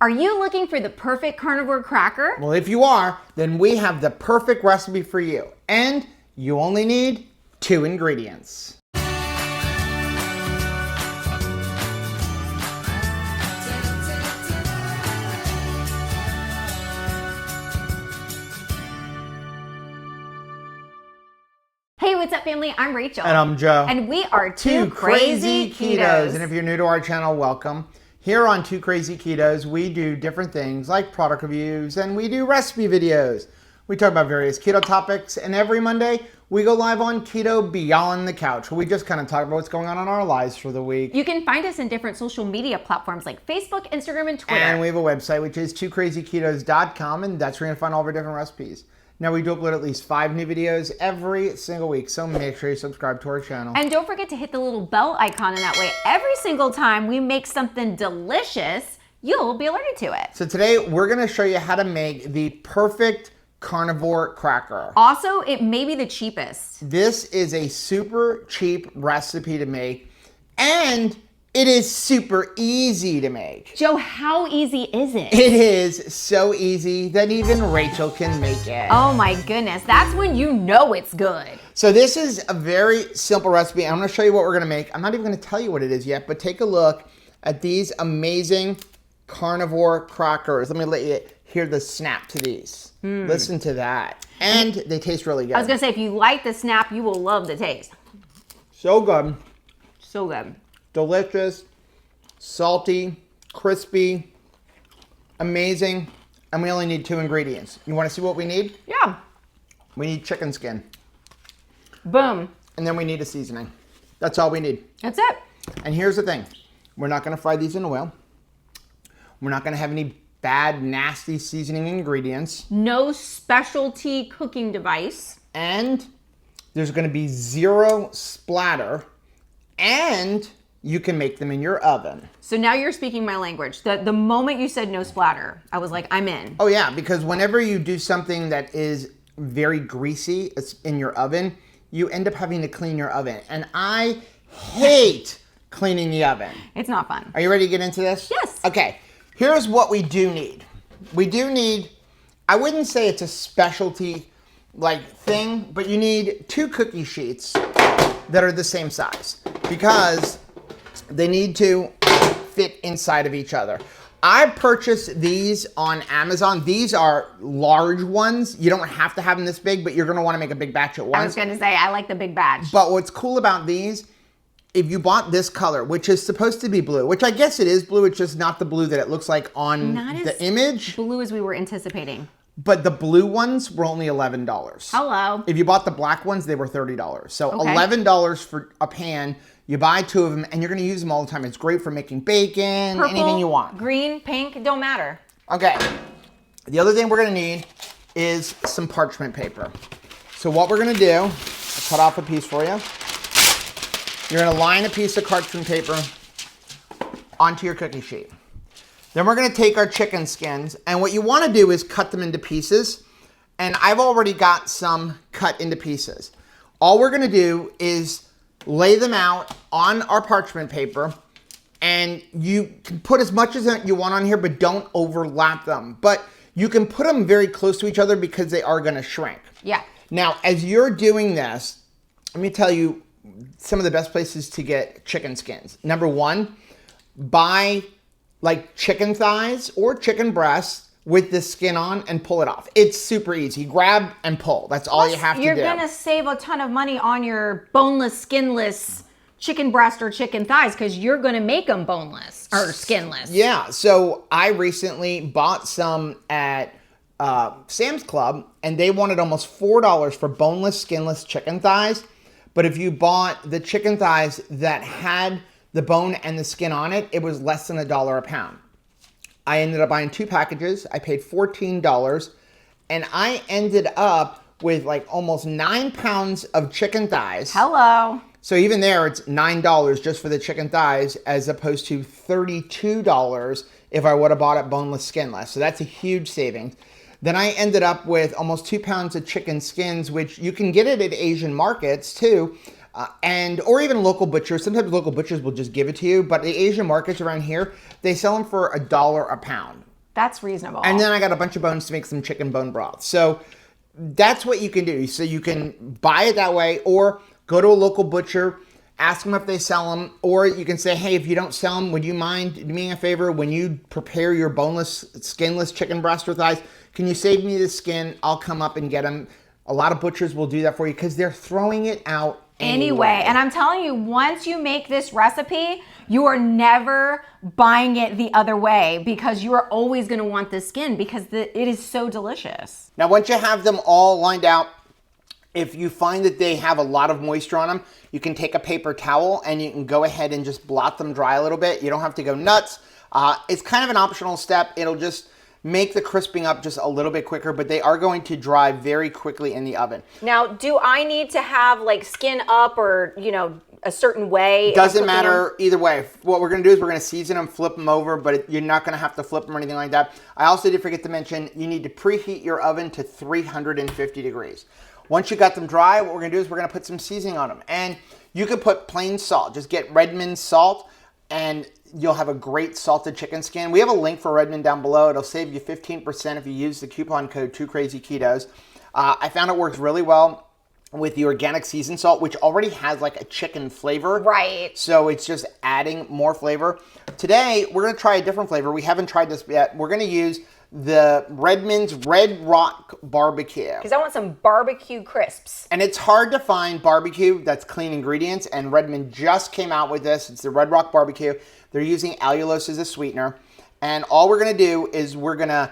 Are you looking for the perfect carnivore cracker? Well, if you are, then we have the perfect recipe for you. And you only need 2 ingredients. Hey, what's up, family? I'm Rachel. And I'm Joe. And we are Two Crazy Ketos. And if you're new to our channel, welcome. Here on Two Crazy Ketos, we do different things like product reviews and we do recipe videos. We talk about various keto topics, and every Monday we go live on Keto Beyond the Couch, where we just kind of talk about what's going on in our lives for the week. You can find us in different social media platforms like Facebook, Instagram, and Twitter. And we have a website, which is twocrazyketos.com, and that's where you're going to find all of our different recipes. Now, we do upload at least 5 new videos every single week, so make sure you subscribe to our channel. And don't forget to hit the little bell icon, and that way every single time we make something delicious, you'll be alerted to it. So today, we're going to show you how to make the perfect carnivore cracker. Also, it may be the cheapest. This is a super cheap recipe to make, and it is super easy to make. Joe, how easy is it? It is so easy that even Rachel can make it. Oh my goodness, that's when you know it's good. So this is a very simple recipe. I'm gonna show you what we're gonna make. I'm not even gonna tell you what it is yet, but take a look at these amazing carnivore crackers. Let me let you hear the snap to these. Listen to that. And they taste really good. I was gonna say, if you like the snap, you will love the taste. So good. So good. Delicious, salty, crispy, amazing, and we only need 2 ingredients. You want to see what we need? Yeah. We need chicken skin. Boom. And then we need a seasoning. That's all we need. That's it. And here's the thing. We're not going to fry these in oil. We're not going to have any bad, nasty seasoning ingredients. No specialty cooking device. And there's going to be 0 splatter. And you can make them in your oven. So now you're speaking my language. The moment you said no splatter, I was like, I'm in. Oh yeah, because whenever you do something that is very greasy in your oven, you end up having to clean your oven. And I hate cleaning the oven. It's not fun. Are you ready to get into this? Yes. Okay, here's what we do need. We do need, I wouldn't say it's a specialty like thing, but you need 2 cookie sheets that are the same size because they need to fit inside of each other. I purchased these on Amazon. These are large ones. You don't have to have them this big, but you're gonna wanna make a big batch at once. I was gonna say, I like the big batch. But what's cool about these, if you bought this color, which is supposed to be blue, which I guess it is blue, it's just not the blue that it looks like on the image. Blue as we were anticipating. But the blue ones were only $11. Hello. If you bought the black ones, they were $30. So Okay. $11 for a pan. You buy 2 of them, and you're going to use them all the time. It's great for making bacon, Purple, anything you want. green, pink, don't matter. Okay. The other thing we're going to need is some parchment paper. So what we're going to do, I'll cut off a piece for you. You're going to line a piece of parchment paper onto your cookie sheet. Then we're going to take our chicken skins, and what you want to do is cut them into pieces. And I've already got some cut into pieces. All we're going to do is lay them out on our parchment paper, and you can put as much as you want on here, but don't overlap them. But you can put them very close to each other because they are going to shrink. Yeah. Now, as you're doing this, let me tell you some of the best places to get chicken skins. Number 1, buy like chicken thighs or chicken breasts with the skin on and pull it off. It's super easy. Grab and pull. That's all you have to do. You're gonna save a ton of money on your boneless, skinless chicken breast or chicken thighs because you're gonna make them boneless or skinless. Yeah, so I recently bought some at Sam's Club, and they wanted almost $4 for boneless, skinless chicken thighs. But if you bought the chicken thighs that had the bone and the skin on it, it was less than $1 a pound. I ended up buying 2 packages. I paid $14, and I ended up with like almost 9 pounds of chicken thighs. Hello. So even there, it's $9 just for the chicken thighs, as opposed to $32 if I would have bought it boneless, skinless. So that's a huge savings. Then I ended up with almost 2 pounds of chicken skins, which you can get it at Asian markets too. or even local butchers. Sometimes local butchers will just give it to you, but the Asian markets around here, they sell them for $1 a pound. That's reasonable. And then I got a bunch of bones to make some chicken bone broth. So that's what you can do. So you can buy it that way, or go to a local butcher, ask them if they sell them, or you can say, hey, if you don't sell them, would you mind doing me a favor? When you prepare your boneless, skinless chicken breast or thighs, can you save me the skin? I'll come up and get them. A lot of butchers will do that for you because they're throwing it out anyway. And I'm telling you, once you make this recipe, you are never buying it the other way, because you are always going to want the skin, because it is so delicious. Now, once you have them all lined out, if you find that they have a lot of moisture on them, you can take a paper towel and you can go ahead and just blot them dry a little bit. You don't have to go nuts. It's kind of an optional step. It'll just make the crisping up just a little bit quicker, but they are going to dry very quickly in the oven. Now, do I need to have like skin up, or, you know, a certain way? Doesn't matter either way. What we're going to do is we're going to season them, flip them over, but you're not going to have to flip them or anything like that. I also did forget to mention, you need to preheat your oven to 350 degrees. Once you got them dry, what we're going to do is we're going to put some seasoning on them. And you could put plain salt. Just get Redmond salt, and you'll have a great salted chicken skin. We have a link for Redmond down below. It'll save you 15% if you use the coupon code 2crazyketos. I found it works really well with the organic seasoned salt, which already has like a chicken flavor. Right. So it's just adding more flavor. Today, we're going to try a different flavor. We haven't tried this yet. We're going to use the Redmond's Red Rock Barbecue. Because I want some barbecue crisps. And it's hard to find barbecue that's clean ingredients, and Redmond just came out with this. It's the Red Rock Barbecue. They're using allulose as a sweetener. And all we're going to do is we're going to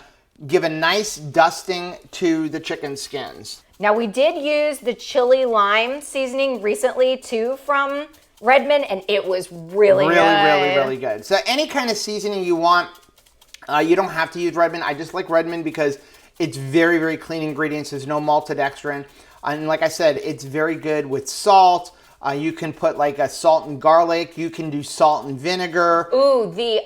give a nice dusting to the chicken skins. Now, we did use the chili lime seasoning recently too from Redmond, and it was really good. Really good. So any kind of seasoning you want, you don't have to use Redmond. I just like Redmond because it's very clean ingredients. There's no maltodextrin. And like I said, it's very good with salt. You can put like a salt and garlic. You can do salt and vinegar. Ooh, the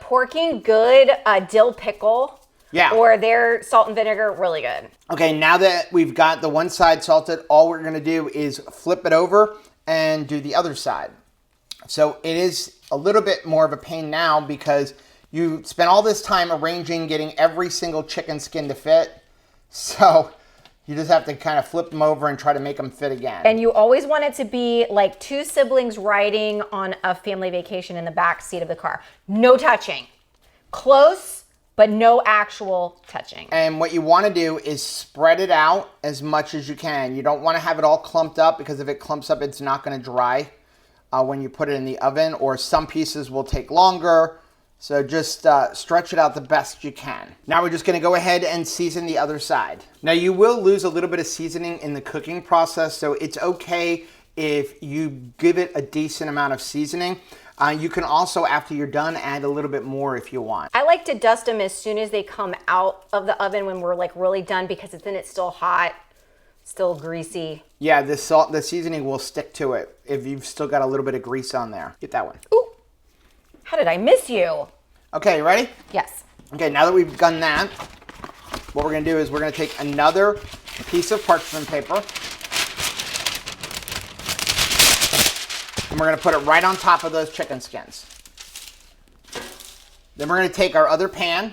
Porking Good dill pickle. Yeah. Or their salt and vinegar, really good. Okay, now that we've got the one side salted, all we're going to do is flip it over and do the other side. So it is a little bit more of a pain now because you spent all this time arranging, getting every single chicken skin to fit. So you just have to kind of flip them over and try to make them fit again. And you always want it to be like two siblings riding on a family vacation in the back seat of the car. No touching. Close, but no actual touching. And what you want to do is spread it out as much as you can. You don't want to have it all clumped up, because if it clumps up, it's not going to dry when you put it in the oven, or some pieces will take longer. So just stretch it out the best you can. Now we're just going to go ahead and season the other side. Now you will lose a little bit of seasoning in the cooking process, so it's okay if you give it a decent amount of seasoning. You can also, after you're done, add a little bit more if you want. I like to dust them as soon as they come out of the oven when we're like really done, because then it's still hot, still greasy. Yeah, the seasoning will stick to it if you've still got a little bit of grease on there. Get that one. Ooh, how did I miss you? Okay, you ready? Yes. Okay, now that we've done that, what we're gonna do is we're gonna take another piece of parchment paper, and we're going to put it right on top of those chicken skins. Then we're going to take our other pan,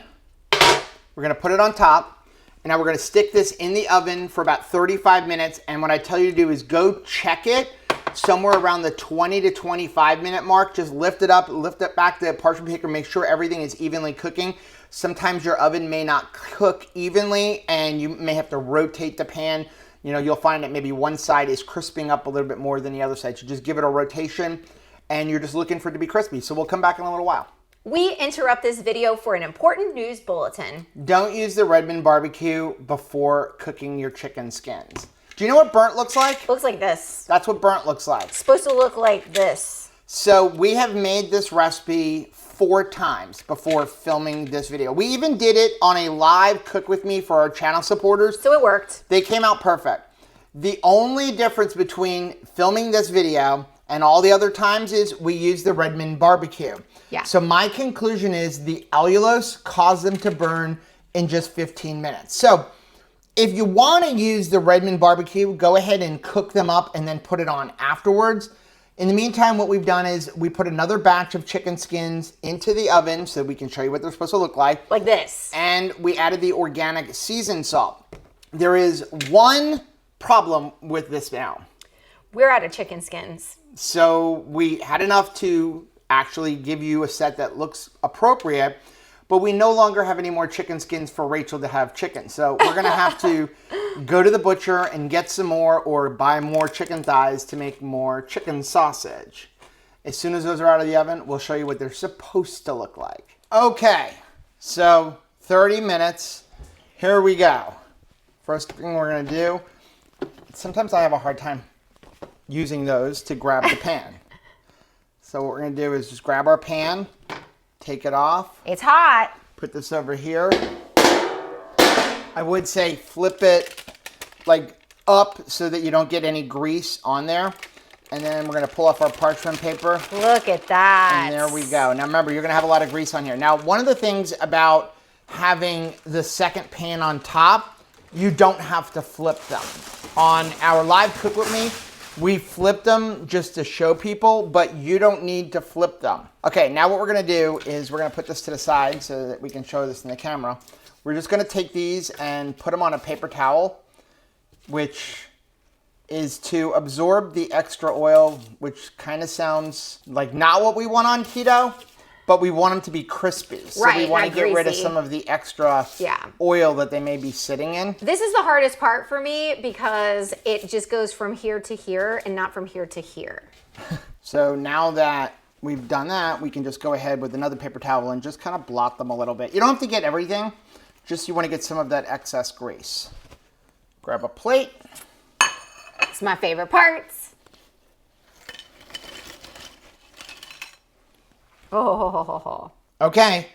we're going to put it on top, and now we're going to stick this in the oven for about 35 minutes. And what I tell you to do is go check it somewhere around the 20 to 25 minute mark. Just lift it up, lift it back to the parchment paper, make sure everything is evenly cooking. Sometimes your oven may not cook evenly, and you may have to rotate the pan. You know, you'll find that maybe one side is crisping up a little bit more than the other side. So just give it a rotation, and you're just looking for it to be crispy. So we'll come back in a little while. We interrupt this video for an important news bulletin. Don't use the Redmond barbecue before cooking your chicken skins. Do you know what burnt looks like? It looks like this. That's what burnt looks like. It's supposed to look like this. So we have made this recipe 4 times before filming this video. We even did it on a live Cook With Me for our channel supporters. So it worked. They came out perfect. The only difference between filming this video and all the other times is we use the Redmond barbecue. Yeah. So my conclusion is the allulose caused them to burn in just 15 minutes. So if you want to use the Redmond barbecue, go ahead and cook them up and then put it on afterwards. In the meantime, what we've done is we put another batch of chicken skins into the oven so we can show you what they're supposed to look like. Like this. And we added the organic seasoned salt. There is one problem with this now. We're out of chicken skins. So we had enough to actually give you a set that looks appropriate, but we no longer have any more chicken skins for Rachel to have chicken. So we're gonna have to go to the butcher and get some more or buy more chicken thighs to make more chicken sausage. As soon as those are out of the oven, we'll show you what they're supposed to look like. Okay, so 30 minutes, here we go. First thing we're gonna do, sometimes I have a hard time using those to grab the pan. So what we're gonna do is just grab our pan, take it off. It's hot. Put this over here. I would say flip it like up so that you don't get any grease on there. And then we're gonna pull off our parchment paper. Look at that. And there we go. Now remember, you're gonna have a lot of grease on here. Now, one of the things about having the second pan on top, you don't have to flip them. On our live Cook With Me, we flipped them just to show people, but you don't need to flip them. Okay, now what we're gonna do is we're gonna put this to the side so that we can show this in the camera. We're just gonna take these and put them on a paper towel, which is to absorb the extra oil, which kind of sounds like not what we want on keto, but we want them to be crispy. So right, we want to not get rid of greasy. some of the extra oil that they may be sitting in. This is the hardest part for me because it just goes from here to here and not from here to here. So now that we've done that, we can just go ahead with another paper towel and just kind of blot them a little bit. You don't have to get everything, just you want to get some of that excess grease. Grab a plate. It's my favorite parts. Oh. Okay,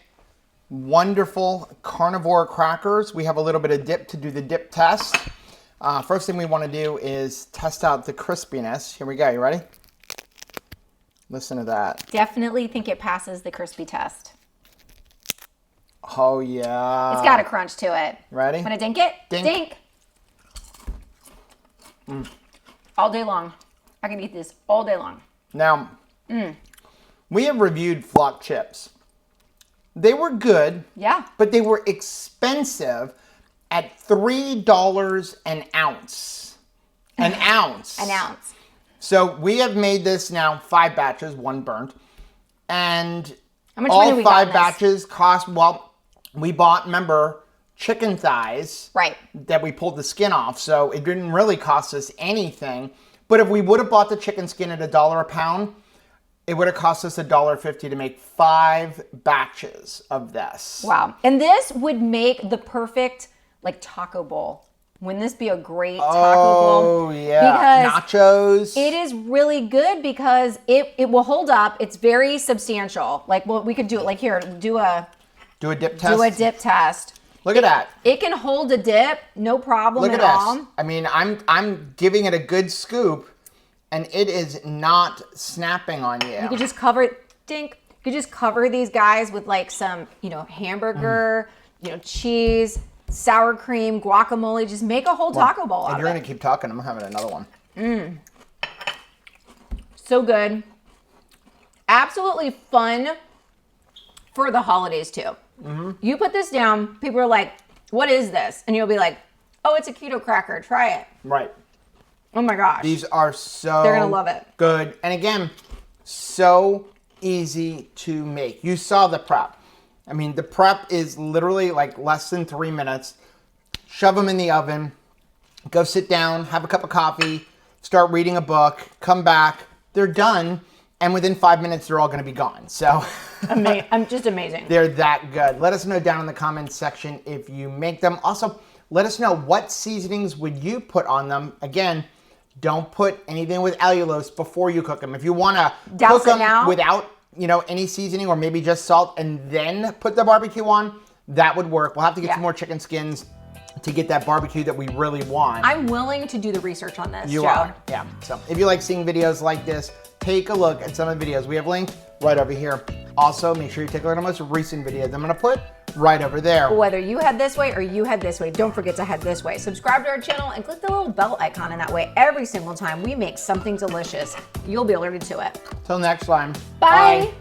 wonderful carnivore crackers. We have a little bit of dip to do the dip test. First thing we want to do is test out the crispiness. Here we go, you ready? Listen to that. Definitely think it passes the crispy test. Oh yeah. It's got a crunch to it. Ready? Want to dink it? Dink. All day long. I can eat this all day long. Now, we have reviewed flock chips. They were good. Yeah. But they were expensive at $3 an ounce. An ounce. An ounce. So we have made this now 5 batches, 1 burnt. And How much money all we 5 got batches cost, well, we bought, remember, chicken thighs. Right. That we pulled the skin off. So it didn't really cost us anything. But if we would have bought the chicken skin at $1 a pound, it would have cost us $1.50 to make 5 batches of this. Wow. And this would make the perfect like taco bowl. Wouldn't this be a great taco bowl? Oh, yeah. Because nachos. it is really good because it will hold up. It's very substantial. Like, well, we could do it like here, do a dip test. Do a dip test. Look at that. It can hold a dip, no problem Look at all. this. I mean, I'm giving it a good scoop, and it is not snapping on you. You could just cover dink. You could just cover these guys with like some, hamburger, cheese, sour cream, guacamole. Just make a whole taco bowl out If of you're it. gonna keep talking, I'm having another one. So good. Absolutely fun for the holidays too. You put this down, people are like, what is this? And you'll be like, oh, it's a keto cracker. Try it. Right. Oh my gosh. These are so They're gonna love it. Good. And again, so easy to make. You saw the prep. I mean, the prep is literally like less than 3 minutes. Shove them in the oven, go sit down, have a cup of coffee, start reading a book, come back, they're done, and within 5 minutes, they're all gonna be gone. So I'm just amazing. they're that good. Let us know down in the comments section if you make them. Also, let us know what seasonings would you put on them. Again, don't put anything with allulose before you cook them. If you wanna cook them without any seasoning or maybe just salt and then put the barbecue on, that would work. We'll have to get some more chicken skins to get that barbecue that we really want. I'm willing to do the research on this, You Joe. are, yeah. So if you like seeing videos like this, take a look at some of the videos we have linked right over here. Also, make sure you take a look at our most recent videos I'm gonna put right over there. Whether you head this way or you head this way, don't forget to head this way. Subscribe to our channel and click the little bell icon, and that way every single time we make something delicious, you'll be alerted to it. Till next time. Bye.